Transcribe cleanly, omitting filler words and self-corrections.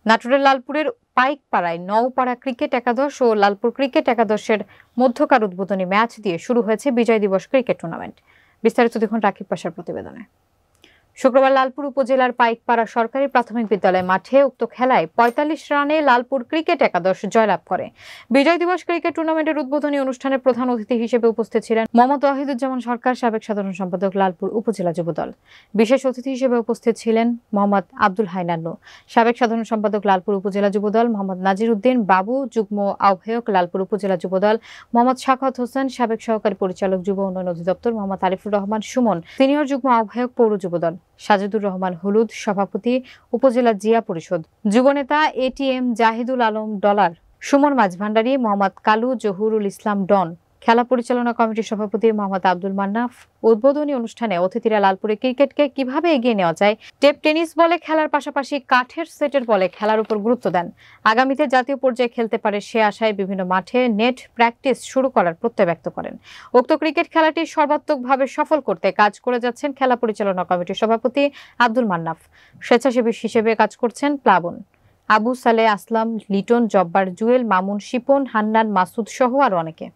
নাটোরের লালপুরের পাইকপাড়ায় নওপাড়া ক্রিকেট একাদশ ও লালপুর ক্রিকেট একাদশের মধ্যকার উদ্বোধনী ম্যাচ দিয়ে শুরু হয়েছে বিজয় দিবস ক্রিকেট টুর্নামেন্ট। বিস্তারিত দেখুন রাকিব পাশার প্রতিবেদনে। শুক্রবার লালপুর উপজেলার পাইকপাড়া সরকারি প্রাথমিক বিদ্যালয় মাঠে উক্ত খেলায় ৪৫ রানে লালপুর ক্রিকেট একাদশ জয়লাভ করে। বিজয় দিবস ক্রিকেট টুর্নামেন্টের উদ্বোধনী অনুষ্ঠানে প্রধান অতিথি হিসেবে উপস্থিত ছিলেন মোহাম্মদ ওয়াহিদুজ্জামান সরকার, সাবেক সাধারণ সম্পাদক লালপুর উপজেলা যুবদল। বিশেষ অতিথি হিসেবে উপস্থিত ছিলেন মোহাম্মদ আব্দুল হান্নান, সাবেক সাধারণ সম্পাদক লালপুর উপজেলা যুবদল, মোহাম্মদ নাজির উদ্দিন বাবু, যুগ্ম আহ্বায়ক লালপুর উপজেলা যুবদল, মোহাম্মদ শাখাওয়াত হোসেন, সাবেক সহকারী পরিচালক যুব উন্নয়ন অধিদপ্তর, মোহাম্মদ আরিফুর রহমান সুমন, সিনিয়র যুগ্ম আহ্বায়ক পৌর যুবদল, সাজেদুর রহমান হলুদ, সভাপতি উপজেলা জিয়া পরিষদ, যুবনেতা এটিএম জাহিদুল আলম ডলার, সুমন মাঝভান্ডারী, মোহাম্মদ কালু জহুরুল ইসলাম ডন, খেলা পরিচালনা কমিটির সভাপতি মোহাম্মদ আব্দুল মান্নাফ। উদ্বোধনী অনুষ্ঠানে অতিথিরা লালপুরে ক্রিকেটকে কিভাবে এগিয়ে নেওয়া যায়, টেপ টেনিস বলে খেলার পাশাপাশি কাঠের সেটের বলে খেলার উপর গুরুত্ব দেন। আগামীতে জাতীয় পর্যায়ে খেলতে পারে সে আশায় বিভিন্ন মাঠে নেট প্র্যাকটিস শুরু করার প্রত্যয় ব্যক্ত করেন। উক্ত ক্রিকেট খেলাটি সর্বাত্মকভাবে সফল করতে কাজ করে যাচ্ছেন খেলা পরিচালনা কমিটির সভাপতি আব্দুল মান্নাফ। স্বেচ্ছাসেবী হিসেবে কাজ করছেন প্লাবন, আবু সালে, আসলাম, লিটন, জব্বার, জুয়েল, মামুন, শিপন, হান্নান, মাসুদ সহ আরো অনেকে।